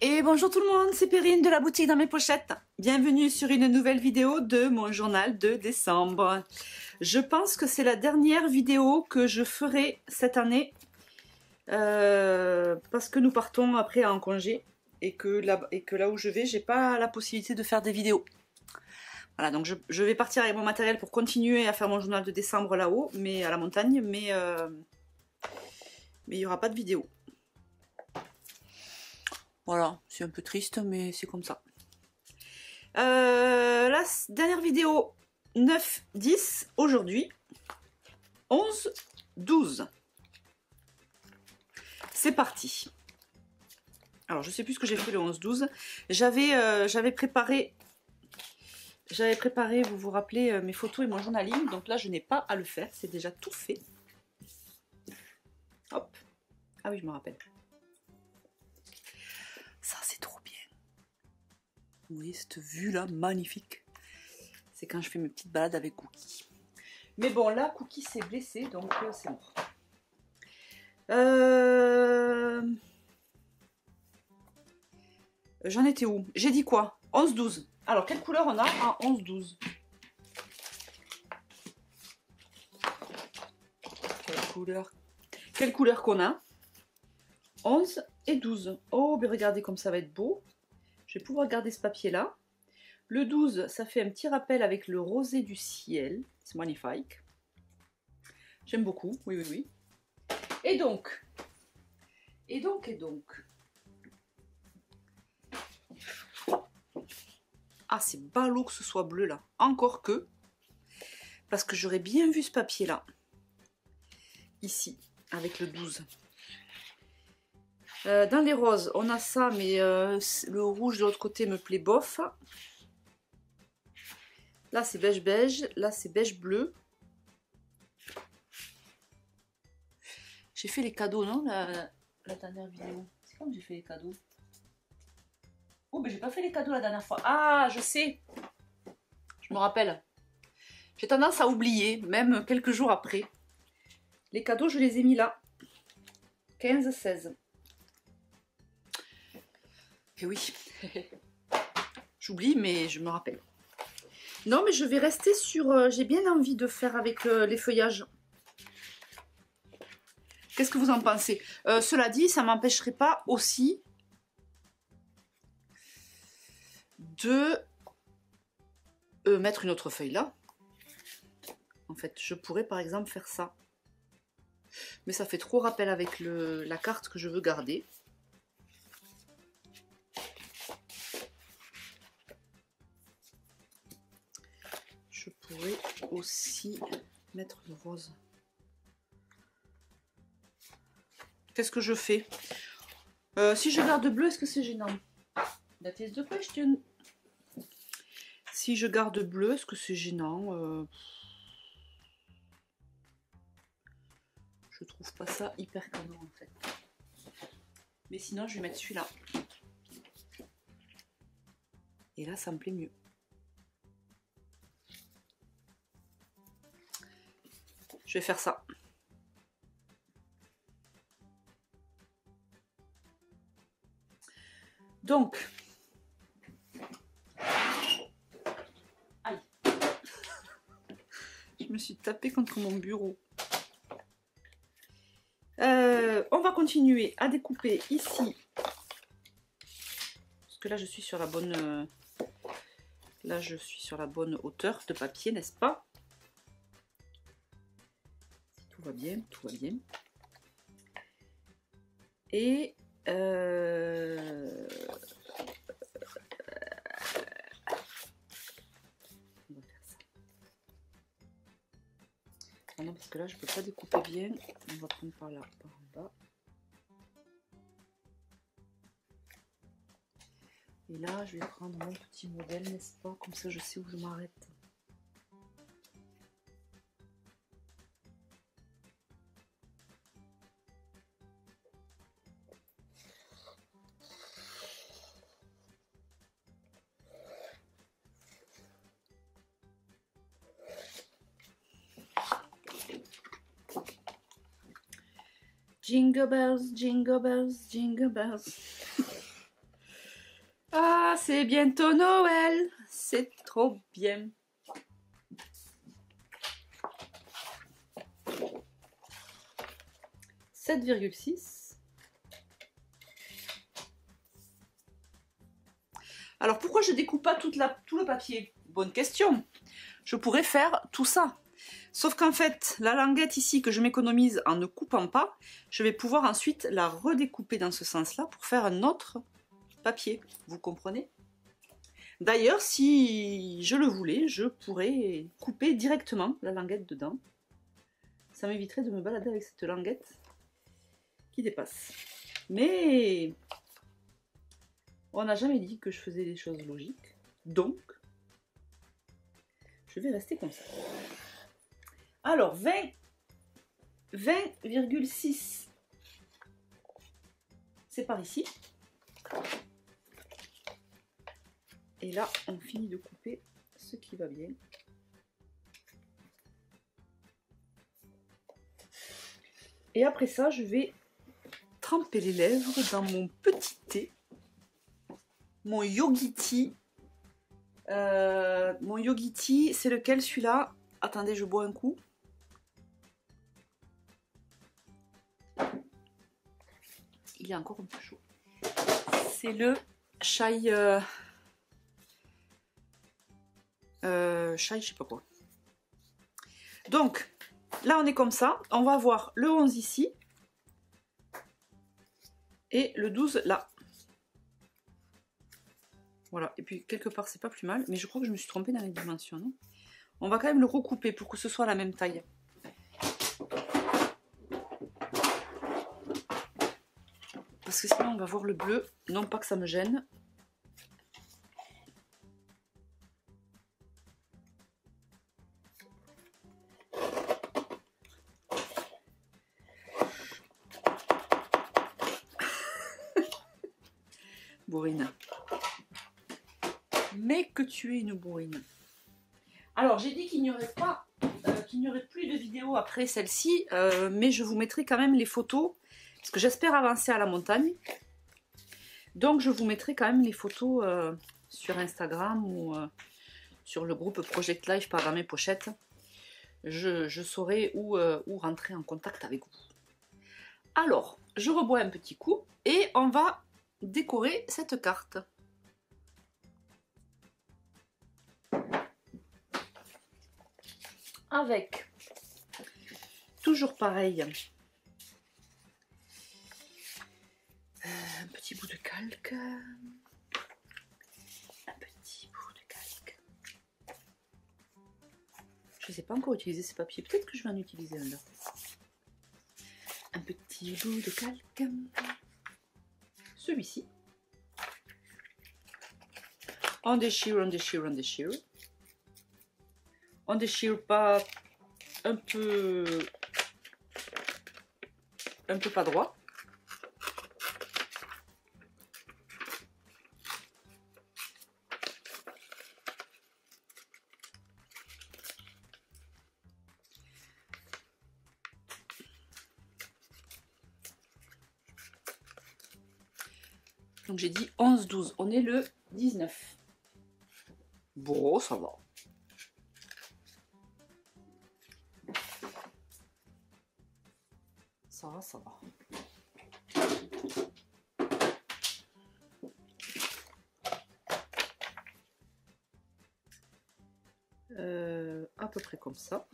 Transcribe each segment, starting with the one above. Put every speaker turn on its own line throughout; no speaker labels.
Et bonjour tout le monde, c'est Perrine de la boutique dans mes pochettes. Bienvenue sur une nouvelle vidéo de mon journal de décembre. Je pense que c'est la dernière vidéo que je ferai cette année parce que nous partons après en congé et que là où je vais, j'ai pas la possibilité de faire des vidéos. Voilà, donc je vais partir avec mon matériel pour continuer à faire mon journal de décembre là-haut, mais à la montagne, mais il n'y aura pas de vidéo. Voilà, c'est un peu triste, mais c'est comme ça. La dernière vidéo, 9-10, aujourd'hui, 11-12. C'est parti. Alors, je sais plus ce que j'ai fait le 11-12. J'avais préparé, vous vous rappelez, mes photos et mon journaling. Donc là, je n'ai pas à le faire, c'est déjà tout fait. Hop. Ah oui, je me rappelle. Ça, c'est trop bien. Vous voyez cette vue-là, magnifique. C'est quand je fais mes petites balades avec Cookie. Mais bon, là, Cookie s'est blessé, donc c'est mort. J'en étais où? J'ai dit quoi? 11-12. Alors, quelle couleur on a en 11-12? Quelle couleur qu'on a? 11 et 12. Oh, mais regardez comme ça va être beau. Je vais pouvoir garder ce papier-là. Le 12, ça fait un petit rappel avec le rosé du ciel. C'est magnifique. J'aime beaucoup, oui, oui, oui. Et donc. Ah, c'est ballot que ce soit bleu là. Encore que. Parce que j'aurais bien vu ce papier-là. Ici, avec le 12. Dans les roses, on a ça, mais le rouge de l'autre côté me plaît bof. Là, c'est beige-beige. Là, c'est beige-bleu. J'ai fait les cadeaux, non, la dernière vidéo. C'est comme j'ai fait les cadeaux. Oh, mais j'ai pas fait les cadeaux la dernière fois. Ah, je sais. Je me rappelle. J'ai tendance à oublier, même quelques jours après. Les cadeaux, je les ai mis là. 15-16. Et oui. J'oublie, mais je me rappelle. Non, mais je vais rester sur... j'ai bien envie de faire avec les feuillages. Qu'est-ce que vous en pensez? Cela dit, ça ne m'empêcherait pas aussi de mettre une autre feuille là. En fait, je pourrais par exemple faire ça. Mais ça fait trop rappel avec la carte que je veux garder. Je pourrais aussi mettre le rose. Qu'est-ce que je fais? Si je garde bleu, est-ce que c'est gênant? That is the question. Si je garde bleu, est-ce que c'est gênant? Je trouve pas ça hyper canon en fait. Mais sinon, je vais mettre celui-là. Et là, ça me plaît mieux. Je vais faire ça. Donc, aïe, je me suis tapée contre mon bureau. On va continuer à découper ici, parce que là je suis sur la bonne, hauteur de papier, n'est-ce pas? Tout va bien, tout va bien. Et on va faire ça. Ah non, parce que là je peux pas découper bien. On va prendre par là, par en bas. Et là, je vais prendre mon petit modèle, n'est-ce pas? Comme ça, je sais où je m'arrête. Jingle bells, jingle bells, jingle bells. C'est bientôt Noël, c'est trop bien. « 7,6 ». Alors pourquoi je découpe pas tout le papier? Bonne question. Je pourrais faire tout ça. Sauf qu'en fait, la languette ici que je m'économise en ne coupant pas, je vais pouvoir ensuite la redécouper dans ce sens-là pour faire un autre papier. Vous comprenez? D'ailleurs, si je le voulais, je pourrais couper directement la languette dedans. Ça m'éviterait de me balader avec cette languette qui dépasse. Mais on n'a jamais dit que je faisais des choses logiques. Donc, je vais rester comme ça. Alors, 20,6. C'est par ici. Et là, on finit de couper ce qui va bien. Et après ça, je vais tremper les lèvres dans mon petit thé. Mon Yogi Tea, c'est lequel celui-là? Attendez, je bois un coup. Il est encore un peu chaud. C'est le chai... chai, je sais pas quoi. Donc, là on est comme ça. On va voir le 11 ici. Et le 12 là. Voilà, et puis quelque part c'est pas plus mal, mais je crois que je me suis trompée dans les dimensions, non? On va quand même le recouper pour que ce soit la même taille. Parce que sinon on va voir le bleu, non pas que ça me gêne. Bourrine. Mais que tu es une bourrine. Alors j'ai dit qu'il n'y aurait pas, qu'il n'y aurait plus de vidéos après celle-ci, mais je vous mettrai quand même les photos, parce que j'espère avancer à la montagne. Donc je vous mettrai quand même les photos sur Instagram ou sur le groupe Project Life par mes pochettes. Je saurai où rentrer en contact avec vous. Alors, je rebois un petit coup et on va décorer cette carte. Avec, toujours pareil, un petit bout de calque. Un petit bout de calque. Je ne sais pas encore utiliser ces papiers. Peut-être que je vais en utiliser un là. Un petit bout de calque. Celui-ci. On déchire, on déchire, on déchire. On déchire pas un peu pas droit. Donc j'ai dit 11-12, on est le 19. Bon, ça va. Ça va, ça va. À peu près comme ça.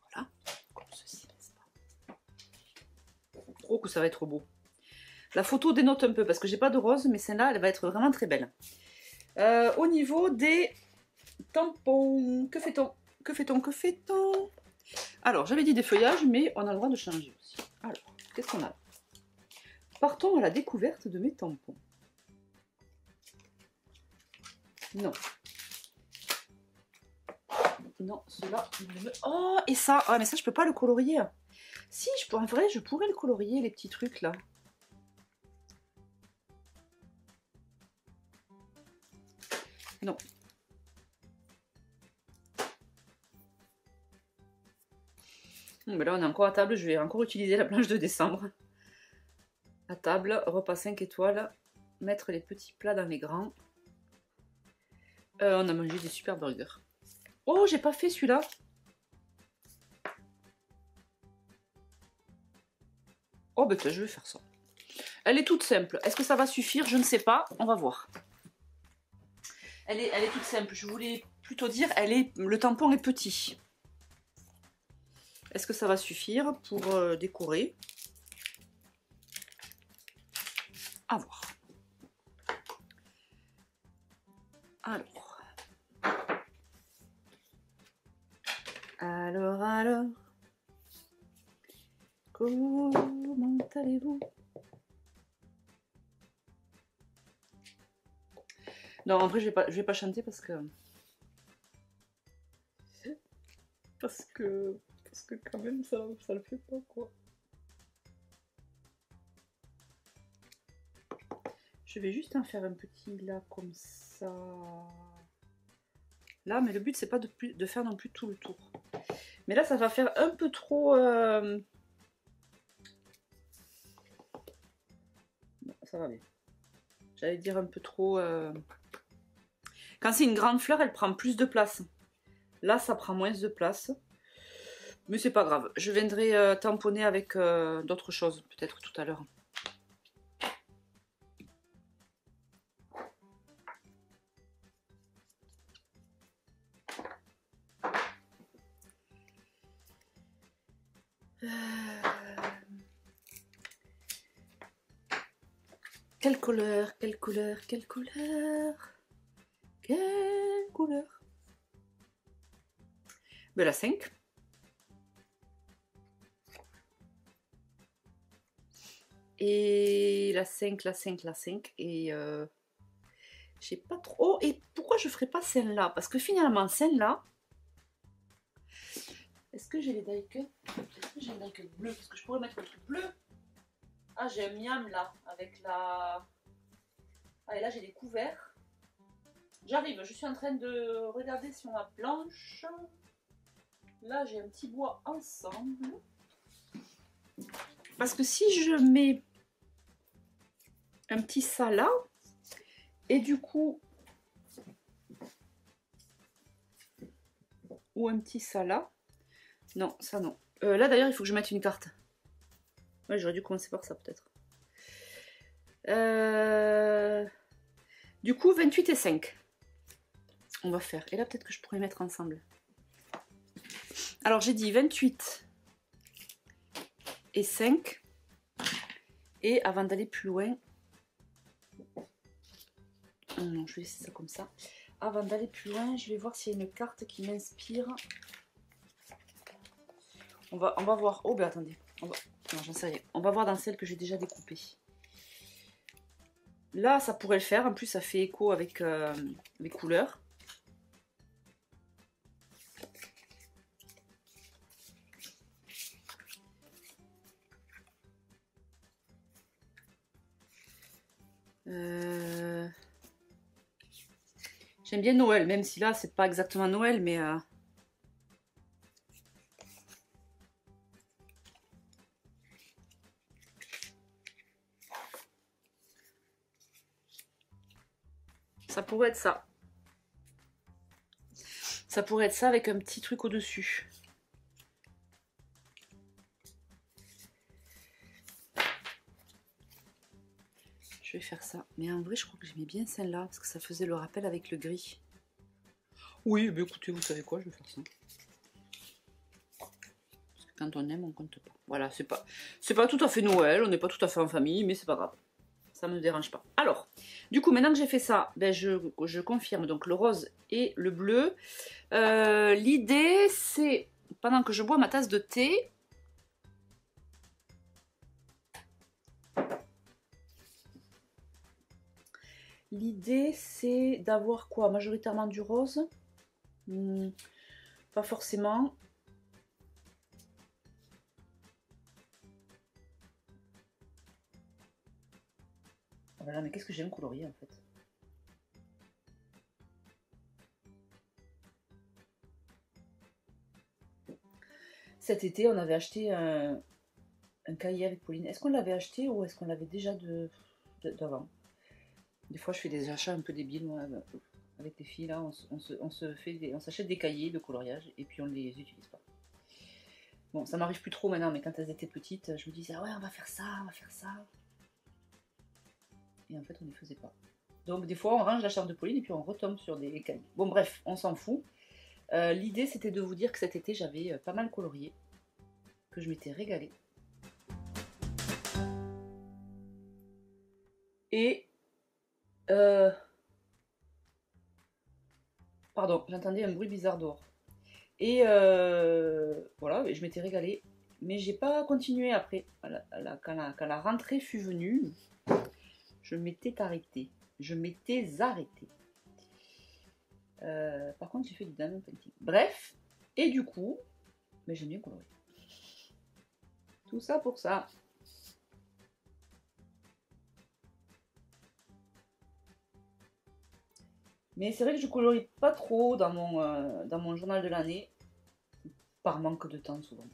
Voilà, comme ceci, n'est-ce pas? Oh, que ça va être beau. La photo dénote un peu parce que j'ai pas de rose, mais celle-là, elle va être vraiment très belle. Au niveau des tampons, que fait-on? Que fait-on? Que fait-on? Alors, j'avais dit des feuillages, mais on a le droit de changer aussi. Alors, qu'est-ce qu'on a là? Partons à la découverte de mes tampons. Non. Non, cela ne me... Oh, et ça, ah, mais ça, je peux pas le colorier. Si, en vrai, je pourrais le colorier, les petits trucs, là. Non. Mais là, on est encore à table, je vais encore utiliser la planche de décembre. table, repas 5 étoiles, mettre les petits plats dans les grands. On a mangé des super burgers. Oh, j'ai pas fait celui-là. Oh, ben je vais faire ça. Elle est toute simple. Est-ce que ça va suffire? Je ne sais pas. On va voir. Elle est toute simple. Je voulais plutôt dire, le tampon est petit. Est-ce que ça va suffire pour décorer? À voir. Alors, comment allez-vous? Non, en vrai, je vais pas chanter parce que quand même, ça le fait pas, quoi. Je vais juste en faire un petit là, comme ça. Là, mais le but, c'est pas de faire non plus tout le tour. Mais là, ça va faire un peu trop... Non, ça va bien. J'allais dire un peu trop... Quand c'est une grande fleur, elle prend plus de place. Là, ça prend moins de place. Mais c'est pas grave. Je viendrai tamponner avec d'autres choses, peut-être tout à l'heure. Quelle couleur? Quelle couleur? Quelle couleur? Quelle couleur? Ben la 5. Et la 5, la 5, la 5. Et je sais pas trop. Oh, et pourquoi je ferais pas celle-là? Parce que finalement, celle-là. Est-ce que j'ai les die cut? Est-ce que j'ai les die cut bleus? Parce que je pourrais mettre le truc bleu. Ah, j'ai un miam là, avec la... Ah, et là, j'ai des couverts. J'arrive, je suis en train de regarder si on a blanche. Là, j'ai un petit bois ensemble. Parce que si je mets un petit ça là, et du coup... Ou un petit ça là. Non, ça non. Là, d'ailleurs, il faut que je mette une carte. Ouais, j'aurais dû commencer par ça, peut-être. Du coup, 28 et 5. On va faire. Et là, peut-être que je pourrais mettre ensemble. Alors, j'ai dit 28 et 5. Et avant d'aller plus loin... Non, je vais laisser ça comme ça. Avant d'aller plus loin, je vais voir s'il y a une carte qui m'inspire. On va voir. Oh, ben attendez. Non, j'en sais rien. On va voir dans celle que j'ai déjà découpée. Là, ça pourrait le faire. En plus, ça fait écho avec les couleurs. J'aime bien Noël, même si là, c'est pas exactement Noël, mais... Ça pourrait être ça. Ça pourrait être ça avec un petit truc au-dessus. Je vais faire ça. Mais en vrai, je crois que j'aimais bien celle-là, parce que ça faisait le rappel avec le gris. Oui, mais écoutez, vous savez quoi, je vais faire ça. Parce que quand on aime, on compte pas. Voilà, c'est pas tout à fait Noël, on n'est pas tout à fait en famille, mais c'est pas grave. Ça me dérange pas. Alors, du coup, maintenant que j'ai fait ça, ben je confirme donc le rose et le bleu. L'idée, c'est, pendant que je bois ma tasse de thé, l'idée, c'est d'avoir quoi? Majoritairement du rose? Pas forcément. Voilà, mais qu'est-ce que j'aime colorier en fait. Cet été, on avait acheté un cahier avec Pauline. Est-ce qu'on l'avait acheté ou est-ce qu'on l'avait déjà d'avant? Des fois, je fais des achats un peu débiles, moi, avec les filles, là. On s'achète des cahiers de coloriage et puis on les utilise pas. Bon, ça m'arrive plus trop maintenant, mais quand elles étaient petites, je me disais, ah ouais, on va faire ça, on va faire ça. Et en fait, on ne les faisait pas. Donc, des fois, on range la chambre de Pauline et puis on retombe sur des cahiers. Bon, bref, on s'en fout. L'idée, c'était de vous dire que cet été, j'avais pas mal colorié, que je m'étais régalée. Et... Pardon, j'entendais un bruit bizarre dehors. Et voilà, je m'étais régalée. Mais j'ai pas continué après. Quand la rentrée fut venue, je m'étais arrêtée. Par contre, j'ai fait du diamond painting. Bref, et du coup, mais j'aime bien colorier. Tout ça pour ça. Mais c'est vrai que je colorie pas trop dans mon journal de l'année, par manque de temps souvent.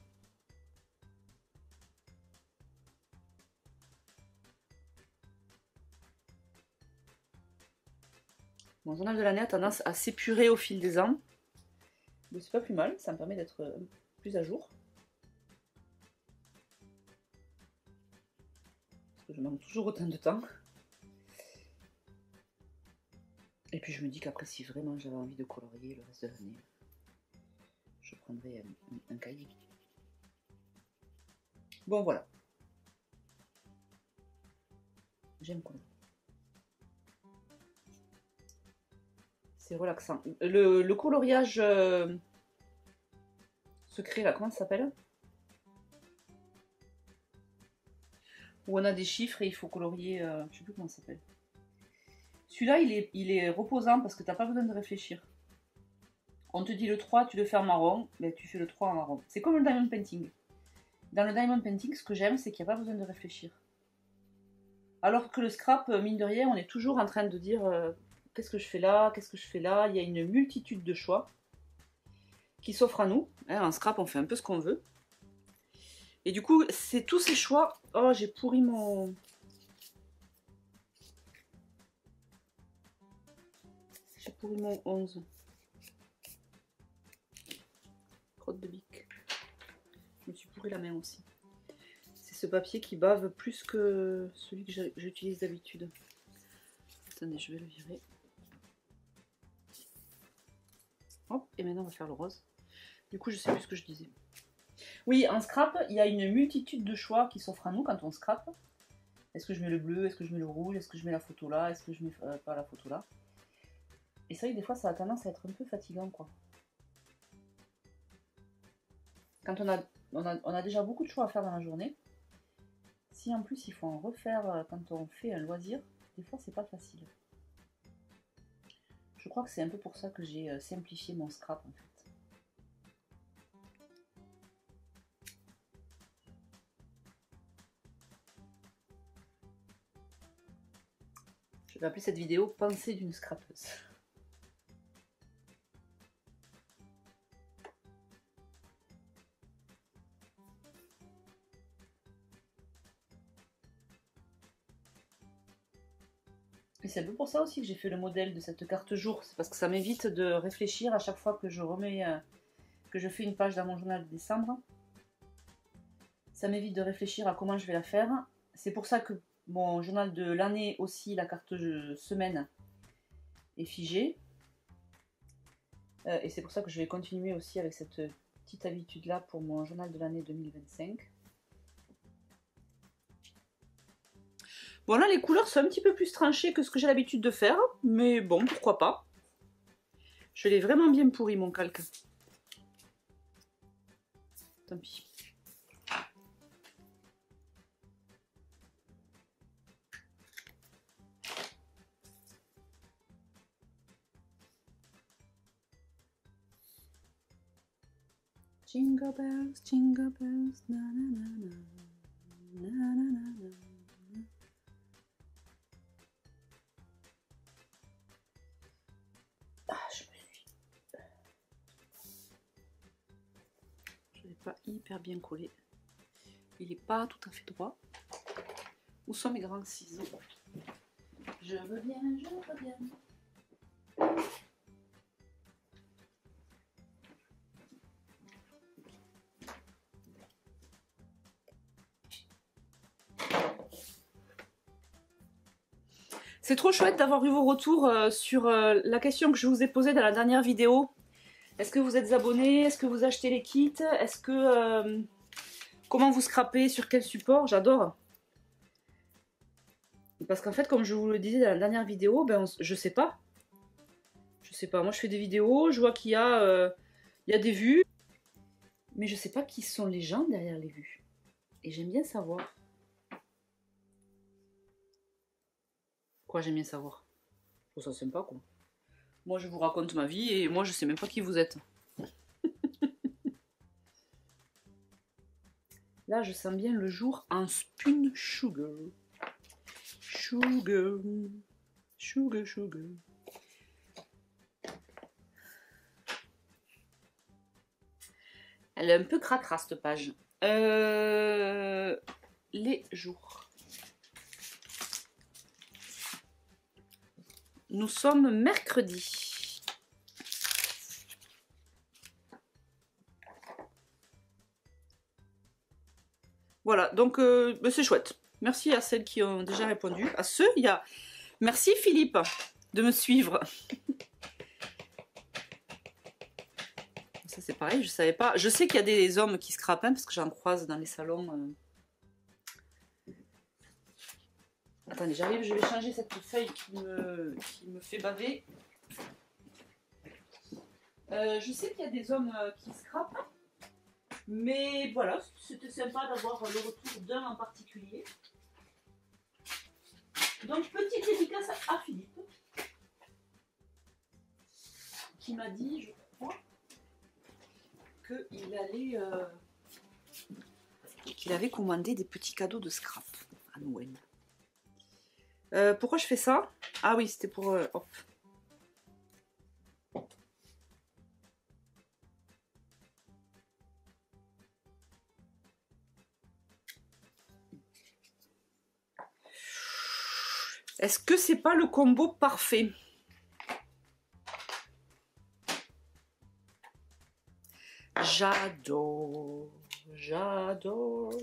Mon journal de l'année a tendance à s'épurer au fil des ans. Mais c'est pas plus mal, ça me permet d'être plus à jour. Parce que je manque toujours autant de temps. Et puis je me dis qu'après, si vraiment j'avais envie de colorier le reste de l'année, je prendrais un cahier. Bon, voilà. J'aime colorier. C'est relaxant. Le coloriage secret, là, comment ça s'appelle? Où on a des chiffres et il faut colorier, je sais plus comment ça s'appelle. Celui-là, il est reposant parce que tu n'as pas besoin de réfléchir. On te dit le 3, tu le fais en marron, mais tu fais le 3 en marron. C'est comme le diamond painting. Dans le diamond painting, ce que j'aime, c'est qu'il n'y a pas besoin de réfléchir. Alors que le scrap, mine de rien, on est toujours en train de dire qu'est-ce que je fais là, qu'est-ce que je fais là. Il y a une multitude de choix qui s'offrent à nous. En scrap, on fait un peu ce qu'on veut. Et du coup, c'est tous ces choix. Oh, j'ai pourri mon... J'ai pourri mon 11. Crotte de bic. Je me suis pourri la main aussi. C'est ce papier qui bave plus que celui que j'utilise d'habitude. Attendez, je vais le virer. Hop, et maintenant on va faire le rose. Du coup, je sais plus ce que je disais. Oui, en scrap, il y a une multitude de choix qui s'offrent à nous quand on scrape. Est-ce que je mets le bleu? Est-ce que je mets le rouge? Est-ce que je mets la photo là? Est-ce que je mets pas la photo là? Et c'est vrai que des fois, ça a tendance à être un peu fatigant, quoi. Quand on a déjà beaucoup de choix à faire dans la journée, si en plus il faut en refaire quand on fait un loisir, des fois c'est pas facile. Je crois que c'est un peu pour ça que j'ai simplifié mon scrap en fait. Je vais appeler cette vidéo Pensée d'une scrapeuse. Et c'est un peu pour ça aussi que j'ai fait le modèle de cette carte jour. C'est parce que ça m'évite de réfléchir à chaque fois que je remets, que je fais une page dans mon journal de décembre. Ça m'évite de réfléchir à comment je vais la faire. C'est pour ça que mon journal de l'année aussi, la carte semaine, est figée. Et c'est pour ça que je vais continuer aussi avec cette petite habitude là pour mon journal de l'année 2025. Bon là les couleurs sont un petit peu plus tranchées que ce que j'ai l'habitude de faire, mais bon pourquoi pas. Je l'ai vraiment bien pourri mon calque. Tant pis. Jingle bells, na na na na, na na na na. Je l'ai pas hyper bien collé. Il n'est pas tout à fait droit. Où sont mes grands ciseaux? Je veux bien, je veux bien. C'est trop chouette d'avoir eu vos retours sur la question que je vous ai posée dans la dernière vidéo. Est-ce que vous êtes abonné? Est-ce que vous achetez les kits? Est-ce que... comment vous scrapez? Sur quel support? J'adore. Parce qu'en fait, comme je vous le disais dans la dernière vidéo, ben, je sais pas. Je sais pas. Moi, je fais des vidéos, je vois qu'il y a des vues. Mais je sais pas qui sont les gens derrière les vues. Et j'aime bien savoir. Quoi, j'aime bien savoir? Je trouve ça sympa, quoi. Moi, je vous raconte ma vie et moi, je sais même pas qui vous êtes. Là, je sens bien le jour en spoon sugar. Sugar. Sugar, sugar. Elle est un peu cracra, cette page. Les jours. Nous sommes mercredi. Voilà, donc c'est chouette. Merci à celles qui ont déjà répondu. À ceux, il y a... Merci Philippe de me suivre. Ça c'est pareil, je savais pas. Je sais qu'il y a des hommes qui scrapent, hein, parce que j'en croise dans les salons. Attendez, j'arrive, je vais changer cette feuille qui me fait baver. Je sais qu'il y a des hommes qui scrapent. Mais voilà, c'était sympa d'avoir le retour d'un en particulier. Donc, petite dédicace à Philippe, qui m'a dit, je crois, qu'il avait commandé des petits cadeaux de scrap à Noël. Pourquoi je fais ça? Ah oui, c'était pour... hop. Est-ce que c'est pas le combo parfait? J'adore, j'adore.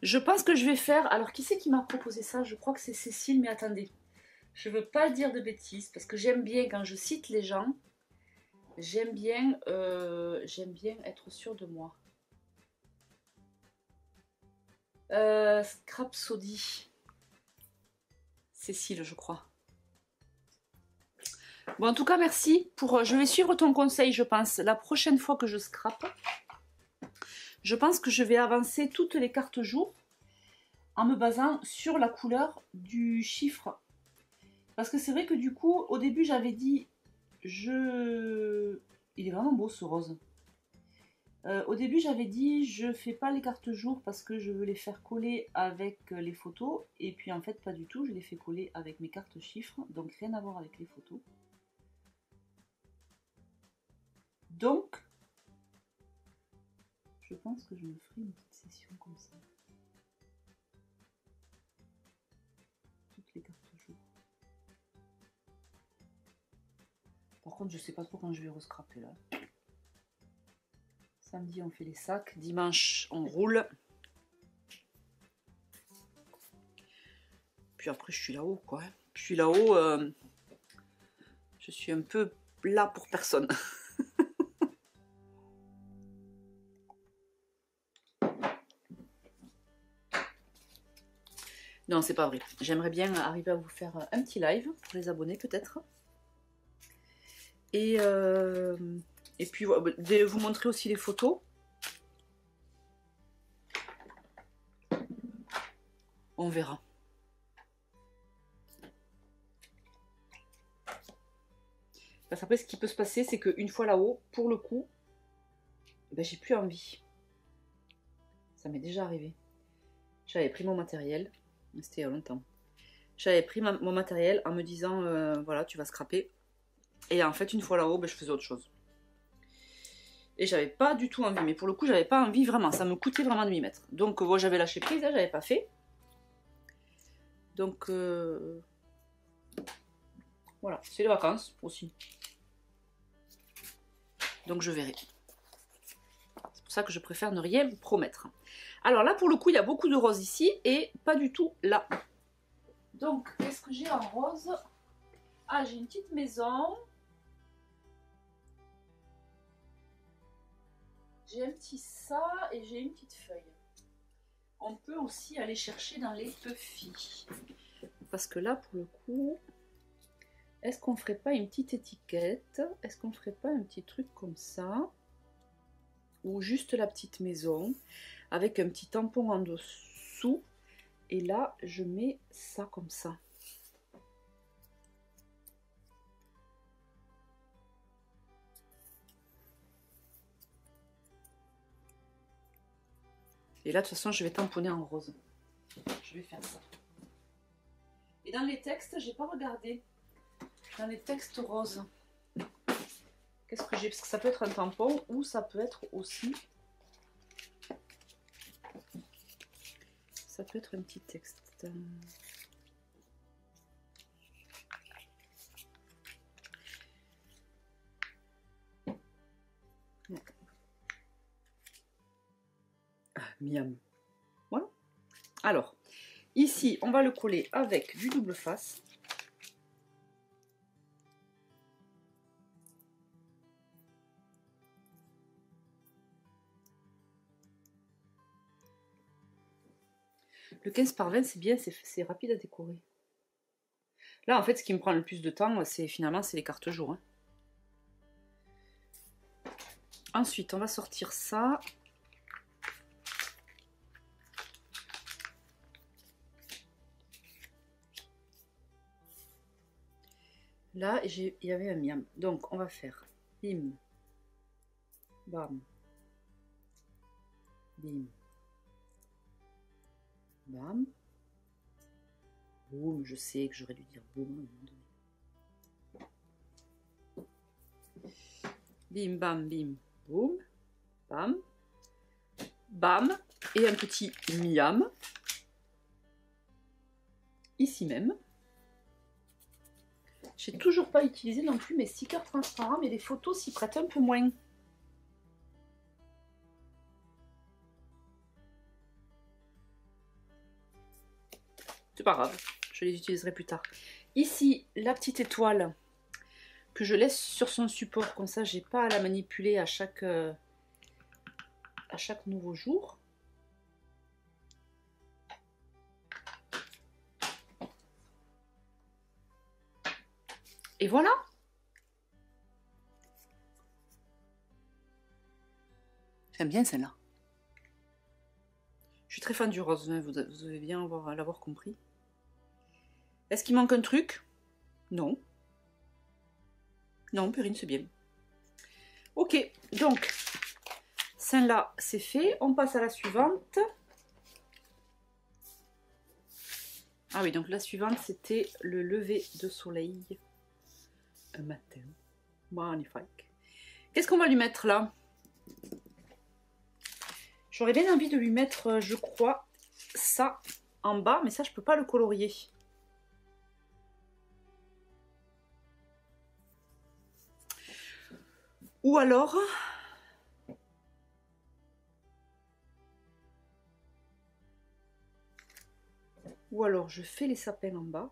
Je pense que je vais faire... Alors, qui c'est qui m'a proposé ça? Je crois que c'est Cécile, mais attendez. Je veux pas dire de bêtises, parce que j'aime bien, quand je cite les gens, j'aime bien être sûre de moi. Scrapsody. Cécile, je crois. Bon, en tout cas, merci. Je vais suivre ton conseil, je pense. La prochaine fois que je scrape, je pense que je vais avancer toutes les cartes jours en me basant sur la couleur du chiffre. Parce que c'est vrai que du coup, au début, j'avais dit... Il est vraiment beau, ce rose. Au début, j'avais dit je fais pas les cartes jours parce que je veux les faire coller avec les photos. Et puis en fait, pas du tout. Je les fais coller avec mes cartes chiffres. Donc rien à voir avec les photos. Donc, je pense que je me ferai une petite session comme ça. Toutes les cartes jours. Par contre, je sais pas trop quand je vais rescraper là. Samedi, on fait les sacs. Dimanche, on roule. Puis après, je suis là-haut, quoi. Je suis là-haut. Je suis un peu là pour personne. Non, c'est pas vrai. J'aimerais bien arriver à vous faire un petit live pour les abonnés, peut-être. Et puis, vous montrer aussi les photos. On verra. Parce qu'après, ce qui peut se passer, c'est qu'une fois là-haut, pour le coup, ben, j'ai plus envie. Ça m'est déjà arrivé. J'avais pris mon matériel. C'était il y a longtemps. J'avais pris mon matériel en me disant, voilà, tu vas scraper. Et en fait, une fois là-haut, ben, je faisais autre chose. Et j'avais pas du tout envie. Mais pour le coup, j'avais pas envie vraiment. Ça me coûtait vraiment de m'y mettre. Donc, moi, j'avais lâché prise. J'avais pas fait. Donc, voilà. C'est les vacances aussi. Donc, je verrai. C'est pour ça que je préfère ne rien promettre. Alors là, pour le coup, il y a beaucoup de roses ici et pas du tout là. Donc, qu'est-ce que j'ai en rose? Ah, j'ai une petite maison. J'ai un petit ça et j'ai une petite feuille. On peut aussi aller chercher dans les puffy. Parce que là, pour le coup, est-ce qu'on ferait pas une petite étiquette? Est-ce qu'on ferait pas un petit truc comme ça? Ou juste la petite maison avec un petit tampon en dessous. Et là, je mets ça comme ça. Et là, de toute façon, je vais tamponner en rose. Je vais faire ça. Et dans les textes, j'ai pas regardé. Dans les textes roses. Qu'est-ce que j'ai? Parce que ça peut être un tampon ou ça peut être aussi... Ça peut être un petit texte. Ah, miam. Voilà. Alors, ici, on va le coller avec du double face. Le 15 par 20, c'est bien, c'est rapide à décorer. Là, en fait, ce qui me prend le plus de temps, c'est finalement, c'est les cartes jours. Hein. Ensuite, on va sortir ça. Là, il y avait un miam. Donc, on va faire bim, bam, bim, bam. Boum, je sais que j'aurais dû dire boum à un moment donné. Bim, bam, bim, boum, bam, bam. Et un petit miam. Ici même. J'ai toujours pas utilisé non plus mes stickers transparents, mais les photos s'y prêtent un peu moins. C'est pas grave, je les utiliserai plus tard. Ici, la petite étoile que je laisse sur son support, comme ça j'ai pas à la manipuler à chaque nouveau jour. Et voilà. J'aime bien celle-là. Je suis très fan du rose, hein, vous devez bien l'avoir compris. Est-ce qu'il manque un truc? Non. Non, Purine, c'est bien. Ok, donc, celle-là, c'est fait. On passe à la suivante. Ah oui, donc la suivante, c'était le lever de soleil. Un matin. Magnifique. Qu'est-ce qu'on va lui mettre là? J'aurais bien envie de lui mettre, je crois, ça en bas, mais ça, je peux pas le colorier. Ou alors... je fais les sapins en bas,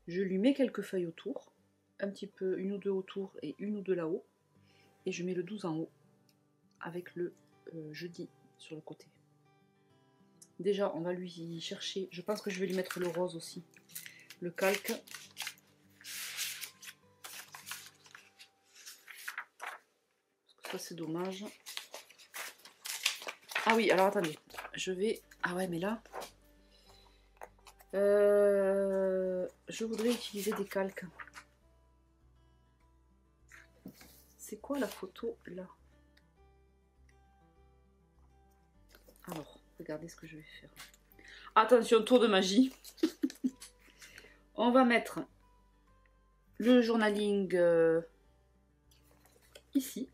je lui mets quelques feuilles autour, un petit peu, une ou deux autour et une ou deux là-haut, et je mets le 12 en haut, avec le jeudi sur le côté. Déjà, on va lui chercher, je pense que je vais lui mettre le rose aussi, le calque. Parce que ça, c'est dommage. Ah oui, alors attendez, je vais... Ah ouais, mais là... je voudrais utiliser des calques. C'est quoi la photo là? Alors, regardez ce que je vais faire. Attention, tour de magie. On va mettre le journaling ici.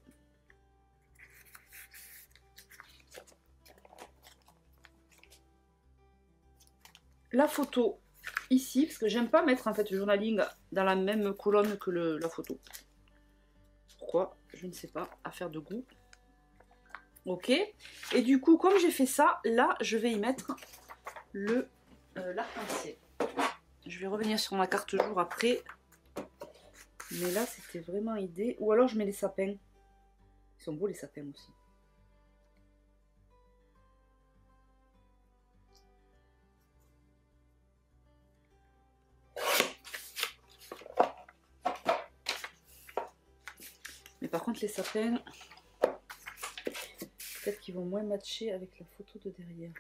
la photo ici, parce que j'aime pas mettre en fait le journaling dans la même colonne que la photo. Pourquoi? Je ne sais pas, affaire de goût. Ok, et du coup, comme j'ai fait ça, là, je vais y mettre le l'arc-en-ciel. Je vais revenir sur ma carte jour après. Mais là, c'était vraiment idée. Ou alors, je mets les sapins. Ils sont beaux, les sapins aussi. Mais par contre, les sapins, peut-être qu'ils vont moins matcher avec la photo de derrière.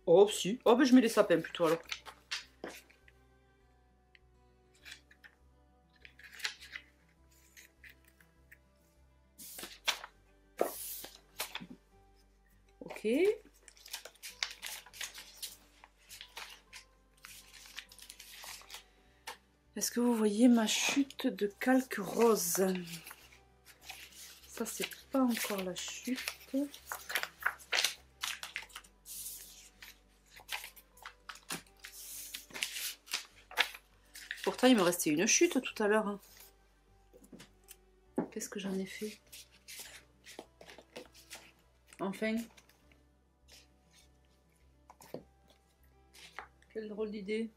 Oh, si. Oh, ben je mets les sapins plutôt alors. Ok. Est-ce que vous voyez ma chute de calque rose? Ça, c'est pas encore la chute. Pourtant, il me restait une chute tout à l'heure. Hein. Qu'est-ce que j'en ai fait? Enfin. Quelle drôle d'idée.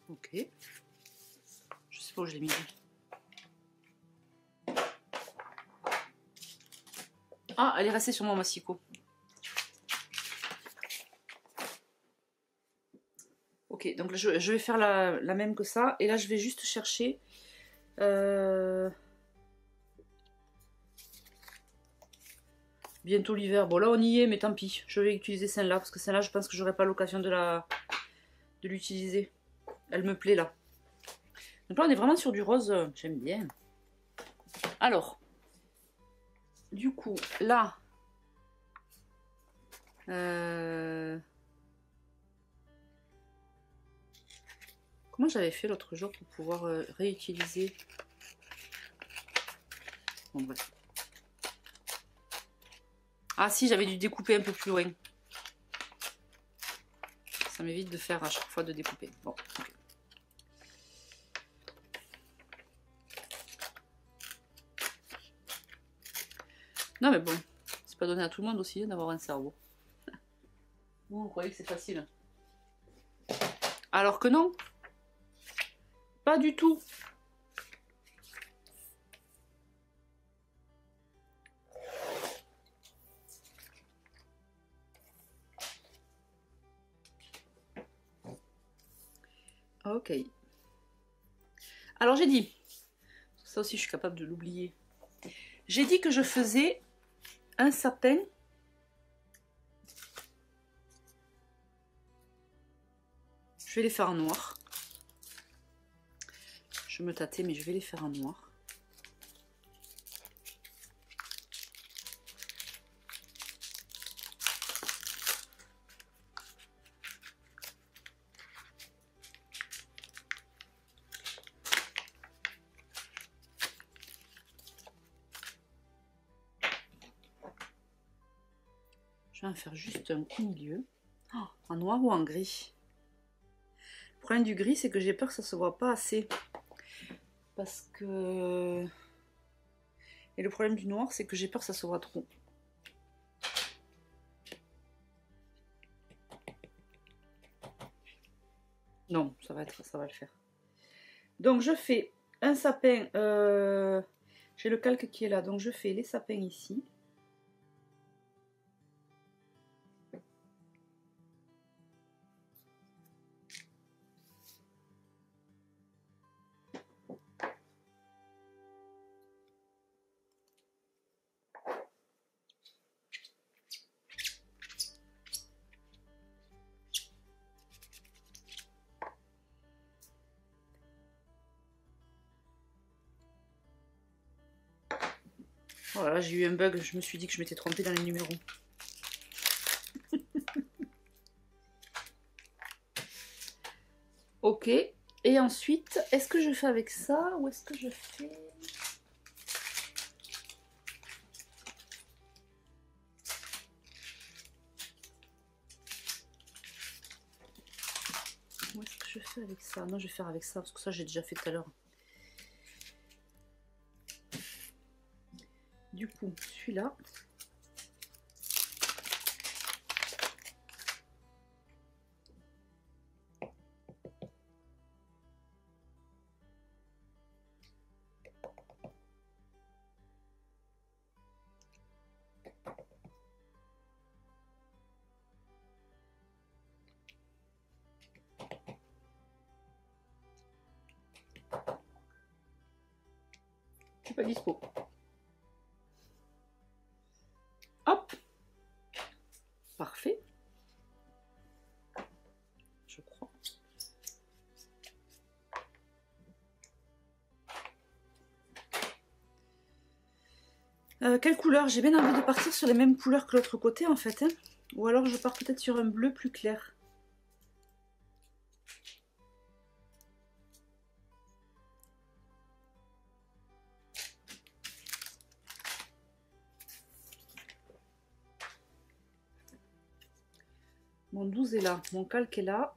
Ok. Je sais pas où je l'ai mis. Ah, elle est restée sur mon massicot. Ok, donc je vais faire la même que ça. Et là, je vais juste chercher... bientôt l'hiver. Bon, là, on y est, mais tant pis. Je vais utiliser celle-là, parce que celle-là, je pense que j'aurai pas l'occasion de l'utiliser. Elle me plaît, là. Donc là, on est vraiment sur du rose. J'aime bien. Alors, du coup, là... Comment j'avais fait l'autre jour pour pouvoir réutiliser? Bon, bref. Ah si, j'avais dû découper un peu plus loin. Ça m'évite de faire à chaque fois de découper. Bon, ok. Non mais bon, c'est pas donné à tout le monde aussi d'avoir un cerveau. Vous croyez que c'est facile? Alors que non. Pas du tout. Ok. Alors j'ai dit, ça aussi je suis capable de l'oublier. J'ai dit que je faisais un sapin. Je vais les faire en noir. Je me tâtais, mais je vais les faire en noir. Je vais en faire juste un coup milieu. Oh, en noir ou en gris? Le problème du gris, c'est que j'ai peur que ça se voit pas assez. Parce que... Et le problème du noir, c'est que j'ai peur que ça se voit trop. Non, ça va le faire. Donc je fais un sapin, j'ai le calque qui est là, donc je fais les sapins ici. Voilà, j'ai eu un bug, je me suis dit que je m'étais trompée dans les numéros. Ok. Et ensuite, est-ce que je fais avec ça ou est-ce que je fais... Où est-ce que je fais avec ça? Non, je vais faire avec ça parce que ça j'ai déjà fait tout à l'heure. Du coup, celui-là. Je suis pas dispo. Hop. Parfait. Je crois. Quelle couleur? J'ai bien envie de partir sur les mêmes couleurs que l'autre côté en fait. Hein. Ou alors je pars peut-être sur un bleu plus clair. Mon 12 est là, mon calque est là,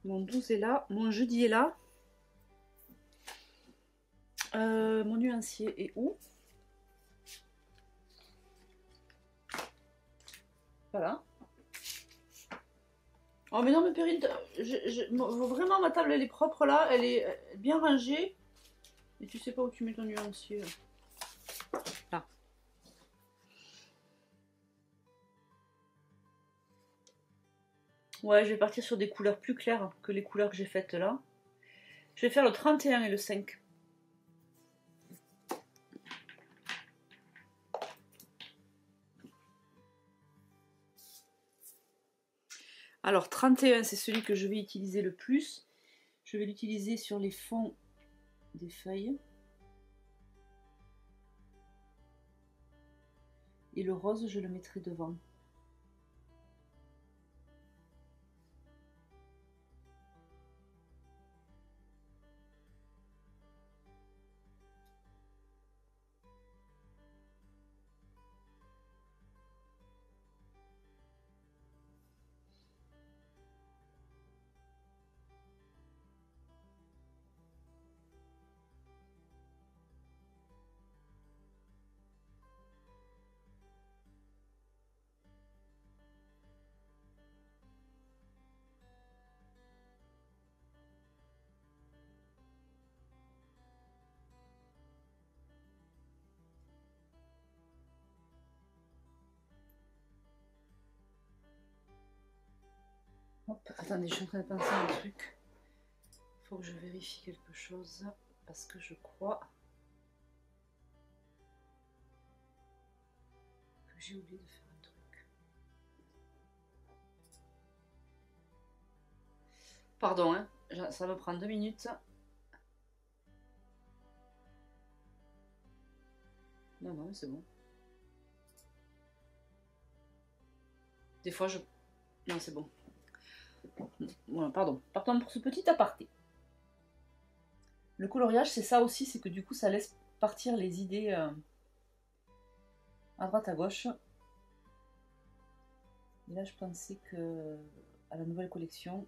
mon 12 est là, mon jeudi est là. Mon nuancier est où? Voilà. Oh mais non mais Perrine, vraiment ma table elle est propre là, elle est bien rangée. Et tu sais pas où tu mets ton nuancier. Là. Ouais, je vais partir sur des couleurs plus claires que les couleurs que j'ai faites là. Je vais faire le 31 et le 5. Alors 31 c'est celui que je vais utiliser le plus. Je vais l'utiliser sur les fonds des feuilles. Et le rose je le mettrai devant. Hop, attendez, je suis en train de penser à un truc. Il faut que je vérifie quelque chose parce que je crois que j'ai oublié de faire un truc. Pardon, hein, ça me prend 2 minutes. Non, non, c'est bon. Des fois, je... Non, c'est bon. Voilà, pardon. Partons pour ce petit aparté. Le coloriage, c'est ça aussi, c'est que du coup, ça laisse partir les idées à droite, à gauche. Et là, je pensais que à la nouvelle collection,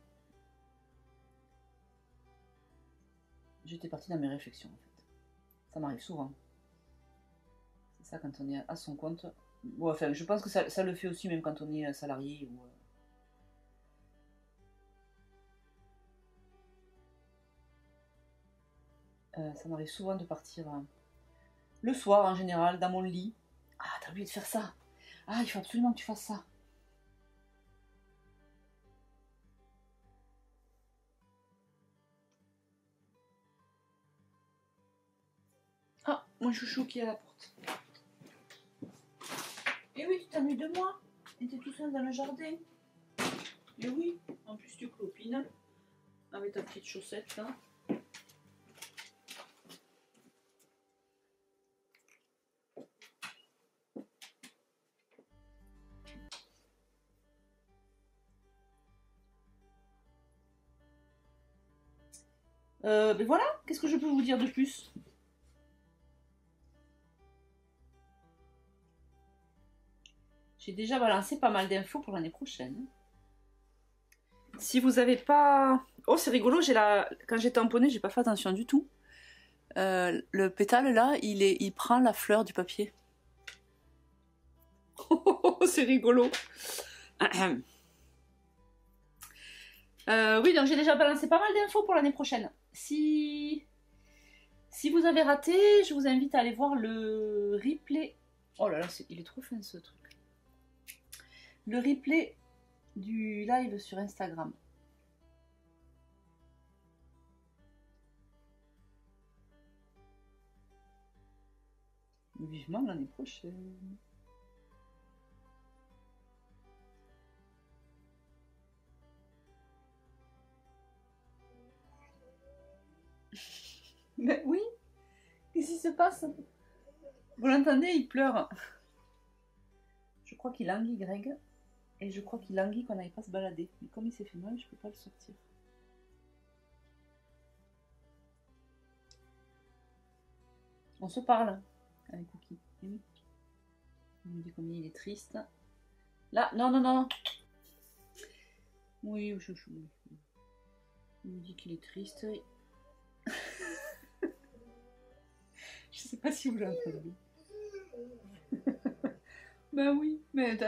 j'étais partie dans mes réflexions, en fait. Ça m'arrive souvent. C'est ça, quand on est à son compte. Bon, enfin, je pense que ça le fait aussi, même quand on est salarié ou... ça m'arrive souvent de partir le soir en général dans mon lit. Ah, t'as oublié de faire ça. Ah, il faut absolument que tu fasses ça. Ah, mon chouchou qui est à la porte. Et oui, tu t'ennuies de moi. Tu étais tout seul dans le jardin. Et oui, en plus tu clopines avec ta petite chaussette là. Mais voilà, qu'est-ce que je peux vous dire de plus? J'ai déjà balancé pas mal d'infos pour l'année prochaine. Si vous avez pas... Oh, c'est rigolo, quand j'ai tamponné, j'ai pas fait attention du tout. Le pétale là, il prend la fleur du papier. Oh, c'est rigolo. Oui, donc j'ai déjà balancé pas mal d'infos pour l'année prochaine. Si vous avez raté, je vous invite à aller voir le replay. Oh là là, il est trop fin ce truc. Le replay du live sur Instagram. Vivement l'année prochaine. Mais oui, qu'est-ce qui se passe? Vous l'entendez, il pleure. Je crois qu'il languit Greg. Et je crois qu'il languit qu'on n'aille pas se balader. Mais comme il s'est fait mal, je peux pas le sortir. On se parle avec Cookie. Oui. Il me dit combien il est triste. Là, non, non, non. Oui, chouchou. Il me dit qu'il est triste. Je sais pas si vous l'entendez. Ben oui, mais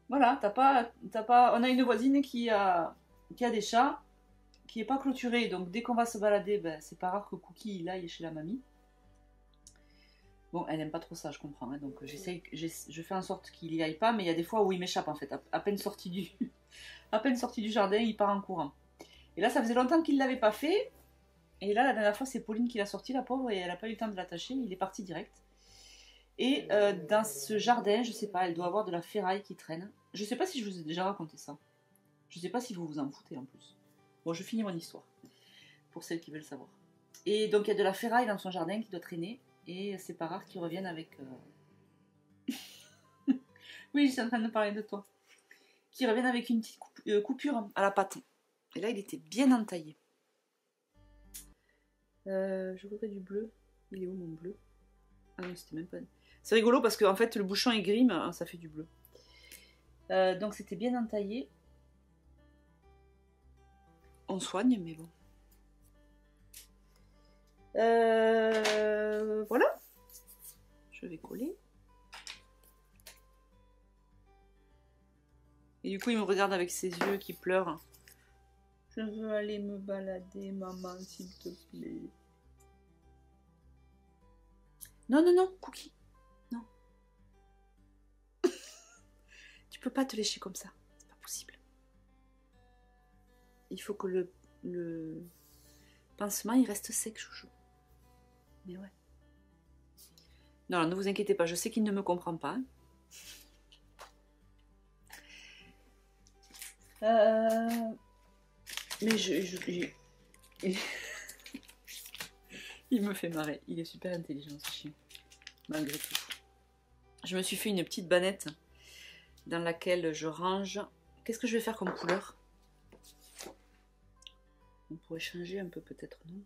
voilà, t'as pas. On a une voisine qui a des chats, qui est pas clôturée, donc dès qu'on va se balader, ben, c'est pas rare que Cookie il aille chez la mamie. Bon, elle aime pas trop ça, je comprends, hein, donc je fais en sorte qu'il y aille pas, mais il y a des fois où il m'échappe en fait, à peine sorti du jardin, il part en courant. Et là, ça faisait longtemps qu'il l'avait pas fait, et là, la dernière fois, c'est Pauline qui l'a sorti, la pauvre, et elle a pas eu le temps de l'attacher, il est parti direct. Et dans ce jardin, je sais pas, elle doit avoir de la ferraille qui traîne. Je sais pas si je vous ai déjà raconté ça. Je sais pas si vous vous en foutez en plus. Bon, je finis mon histoire, pour celles qui veulent savoir. Et donc, il y a de la ferraille dans son jardin qui doit traîner, et c'est pas rare qu'ils reviennent avec... Oui, je suis en train de parler de toi. Qu'ils reviennent avec une petite coupure à la patte. Et là, il était bien entaillé. Je voudrais du bleu. Il est où mon bleu? Ah non, c'était même pas... C'est rigolo parce que en fait, le bouchon est gris, mais ça fait du bleu. Donc, c'était bien entaillé. On soigne, mais bon. Voilà. Je vais coller. Et du coup, il me regarde avec ses yeux qui pleurent. Je veux aller me balader, maman, s'il te plaît. Non, non, non, Cookie. Non. Tu peux pas te lécher comme ça. C'est pas possible. Il faut que le pansement, il reste sec, chouchou. Mais ouais. Non, ne vous inquiétez pas, je sais qu'il ne me comprend pas. Mais il me fait marrer. Il est super intelligent, ce chien. Malgré tout. Je me suis fait une petite banette dans laquelle je range... Qu'est-ce que je vais faire comme couleur? On pourrait changer un peu peut-être, non?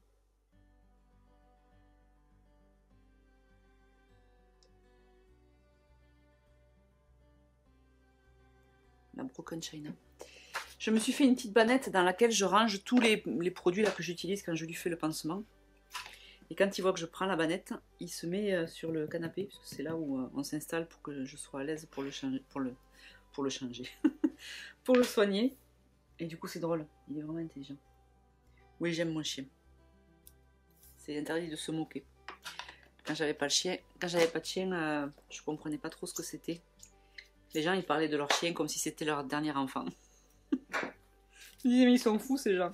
La Broken China. Je me suis fait une petite banette dans laquelle je range tous les produits là que j'utilise quand je lui fais le pansement. Et quand il voit que je prends la banette, il se met sur le canapé, parce que c'est là où on s'installe pour que je sois à l'aise pour le changer, pour le soigner. Et du coup c'est drôle, il est vraiment intelligent. Oui, j'aime mon chien. C'est interdit de se moquer. Quand j'avais pas de chien, je comprenais pas trop ce que c'était. Les gens ils parlaient de leur chien comme si c'était leur dernier enfant. Je disais mais ils sont fous ces gens.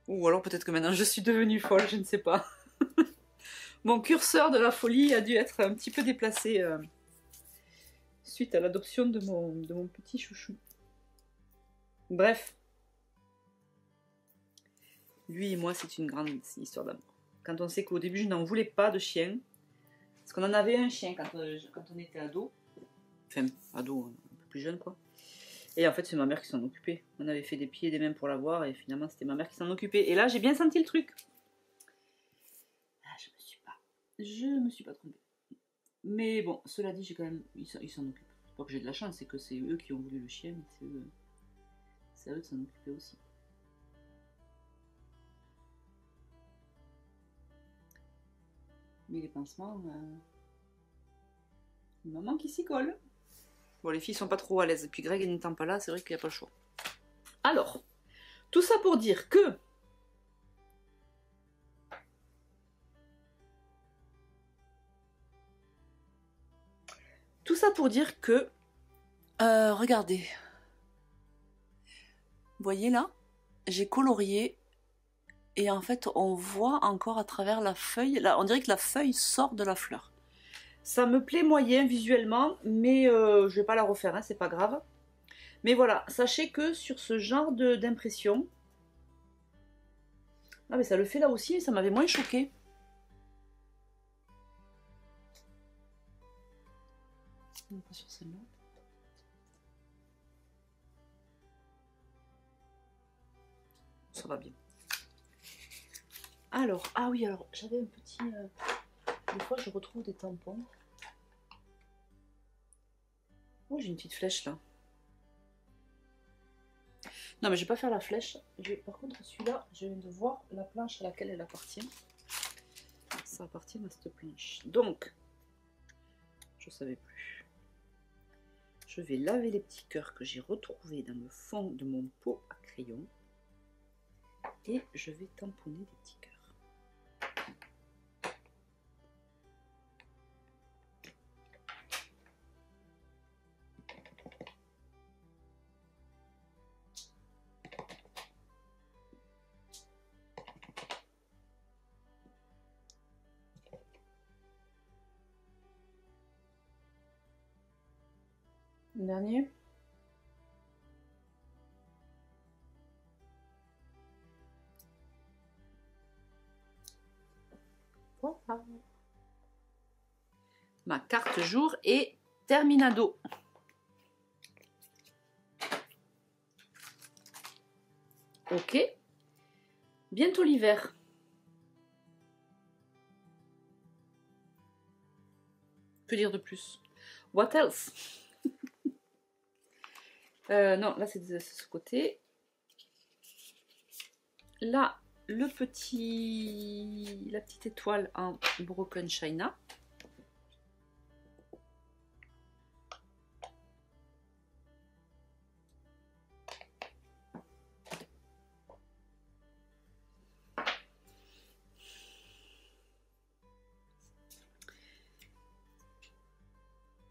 Ou alors peut-être que maintenant je suis devenue folle, je ne sais pas. Mon curseur de la folie a dû être un petit peu déplacé suite à l'adoption de mon petit chouchou. Bref. Lui et moi, c'est une grande histoire d'amour. Quand on sait qu'au début, je n'en voulais pas de chien. Parce qu'on en avait un chien quand on était ado. Enfin, ado, un peu plus jeune quoi. Et en fait, c'est ma mère qui s'en occupait. On avait fait des pieds et des mains pour la voir et finalement, c'était ma mère qui s'en occupait. Et là, j'ai bien senti le truc. Ah, je me suis pas trompée. Mais bon, cela dit, j'ai quand même, ils s'en occupent. C'est pas que j'ai de la chance, c'est que c'est eux qui ont voulu le chien, mais c'est à eux de s'en occuper aussi. Mais les pansements, une maman qui s'y colle. Bon, les filles sont pas trop à l'aise. Et puis Greg n'étant pas là, c'est vrai qu'il n'y a pas le choix. Alors, tout ça pour dire que regardez. Vous voyez là, j'ai colorié et en fait on voit encore à travers la feuille, là on dirait que la feuille sort de la fleur. Ça me plaît moyen visuellement, mais je vais pas la refaire, hein, c'est pas grave. Mais voilà, sachez que sur ce genre d'impression, ah mais ça le fait là aussi, mais ça m'avait moins choqué. Pas sur celle-là. Ça va bien. Alors, ah oui, alors j'avais un petit... des fois je retrouve des tampons. Oh, j'ai une petite flèche là. Non mais je vais pas faire la flèche. Par contre celui-là, je viens de voir la planche à laquelle elle appartient. Ça appartient à cette planche. Donc, je savais plus. Je vais laver les petits cœurs que j'ai retrouvés dans le fond de mon pot à crayon. Et je vais tamponner les petits cœurs. Le dernier. Voilà. Ma carte jour est terminado. Ok. Bientôt l'hiver. Que dire de plus? What else? Non, là c'est de ce côté. Là, la petite étoile en Broken China.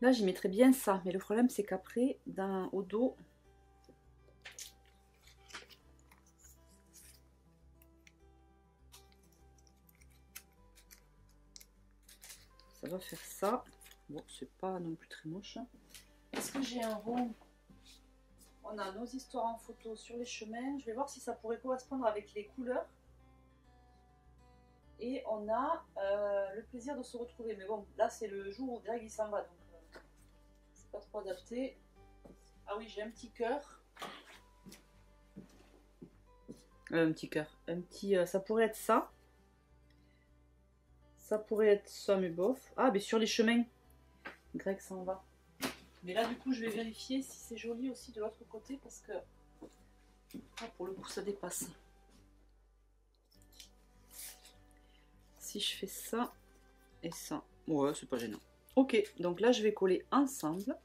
Là, j'y mettrais bien ça, mais le problème c'est qu'après, au dos, ça va faire ça. Bon, c'est pas non plus très moche. Est-ce que j'ai un rond? On a nos histoires en photo sur les chemins. Je vais voir si ça pourrait correspondre avec les couleurs. Et on a le plaisir de se retrouver. Mais bon, là c'est le jour où Greg il s'en va, donc c'est pas trop adapté. Ah oui, j'ai un petit cœur. Un petit cœur. Un petit. Ça pourrait être ça. Ça pourrait être ça, mais bof. Ah, mais sur les chemins. Greg s'en va. Mais là, du coup, je vais vérifier si c'est joli aussi de l'autre côté parce que ah, pour le coup, ça dépasse. Si je fais ça et ça, ouais, c'est pas gênant. Ok, donc là, je vais coller ensemble.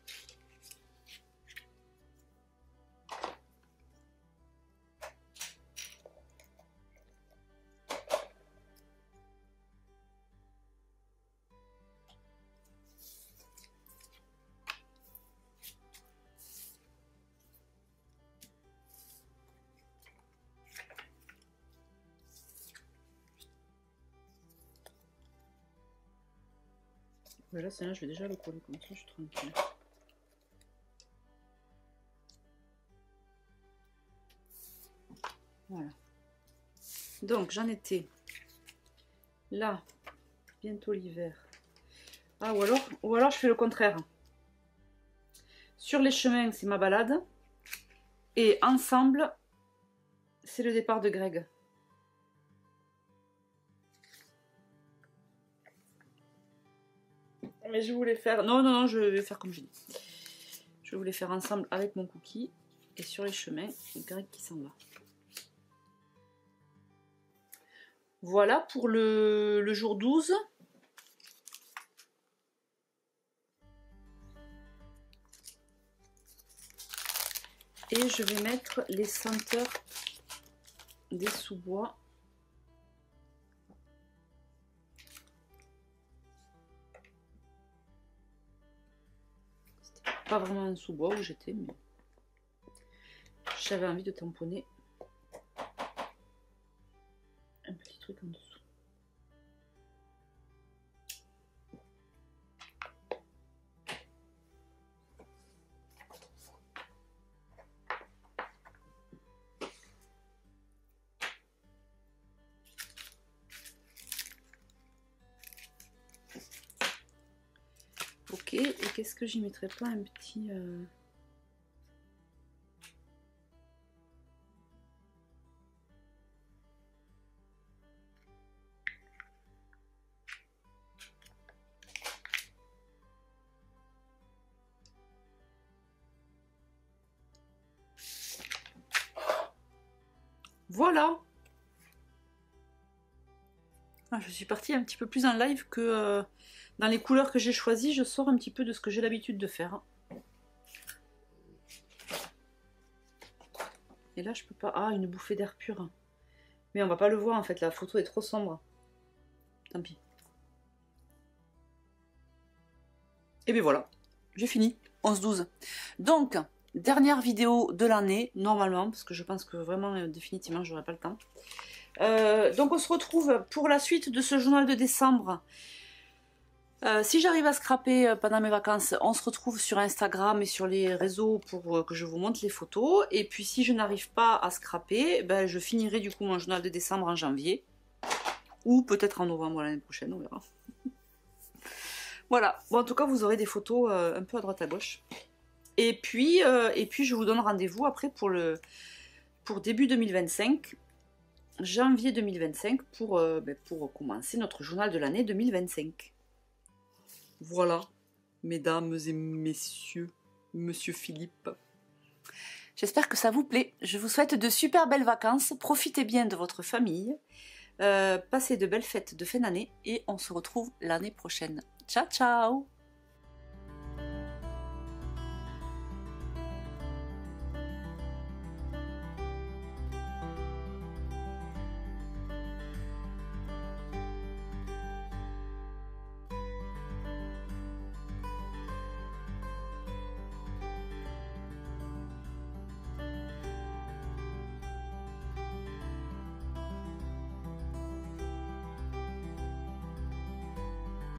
Mais là, c'est là, je vais déjà le coller comme ça, je suis tranquille. Voilà. Donc, j'en étais là, bientôt l'hiver. Ah, ou alors je fais le contraire. Sur les chemins, c'est ma balade. Et ensemble, c'est le départ de Greg. Mais je voulais faire... Non, non, non, je vais faire comme je dis. Je voulais faire ensemble avec mon cookie. Et sur les chemins, Greg qui s'en va. Voilà pour le jour 12. Et je vais mettre les senteurs des sous-bois. C'était pas vraiment un sous-bois où j'étais, mais j'avais envie de tamponner un petit truc en dessous. Ok, et qu'est-ce que j'y mettrais pas un petit... Voilà. Ah, je suis partie un petit peu plus en live que dans les couleurs que j'ai choisies. Je sors un petit peu de ce que j'ai l'habitude de faire. Et là, je peux pas... Ah, une bouffée d'air pur. Mais on va pas le voir en fait, la photo est trop sombre. Tant pis. Et bien voilà, j'ai fini. 11-12. Donc, dernière vidéo de l'année, normalement, parce que je pense que vraiment, définitivement, j'aurai pas le temps. Donc on se retrouve pour la suite de ce journal de décembre. Si j'arrive à scraper pendant mes vacances, on se retrouve sur Instagram et sur les réseaux pour que je vous montre les photos. Et puis si je n'arrive pas à scraper, ben, je finirai du coup mon journal de décembre en janvier. Ou peut-être en novembre l'année prochaine, on verra. Voilà, bon, en tout cas vous aurez des photos un peu à droite à gauche. Et puis je vous donne rendez-vous après pour début 2025. Janvier 2025 pour commencer notre journal de l'année 2025. Voilà, mesdames et messieurs, monsieur Philippe. J'espère que ça vous plaît. Je vous souhaite de super belles vacances. Profitez bien de votre famille. Passez de belles fêtes de fin d'année et on se retrouve l'année prochaine. Ciao, ciao!